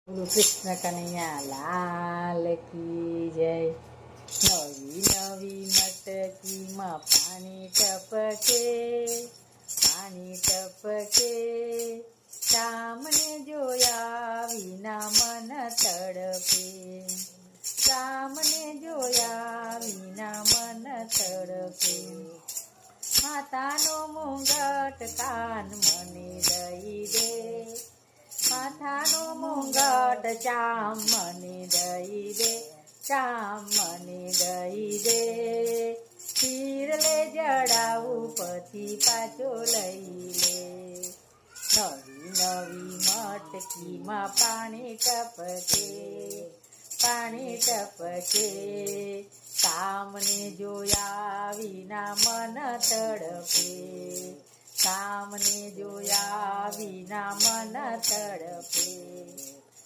બોલો કૃષ્ણ કનૈયા લાલ કી જય। નવી નવી મટકીમાં પાણી ટપકે, પાણી ટપકે, શામને જોયા વિના મન તડપે, શામને જોયા વિના મન તડપે। માતાનો મુંગટ કાન મને દઈ દે, માથાનો મુંગટ ચામ મને દઈ દે, ચામ મને દઈ દે। પીરલે જડાવું પછી પાછો લઈ લે। નવી નવી મટકીમાં પાણી ટપકે, પાણી ટપકે, સામને જોયા વિના મન તડપે, સામને જોયા વિના મન તડપે।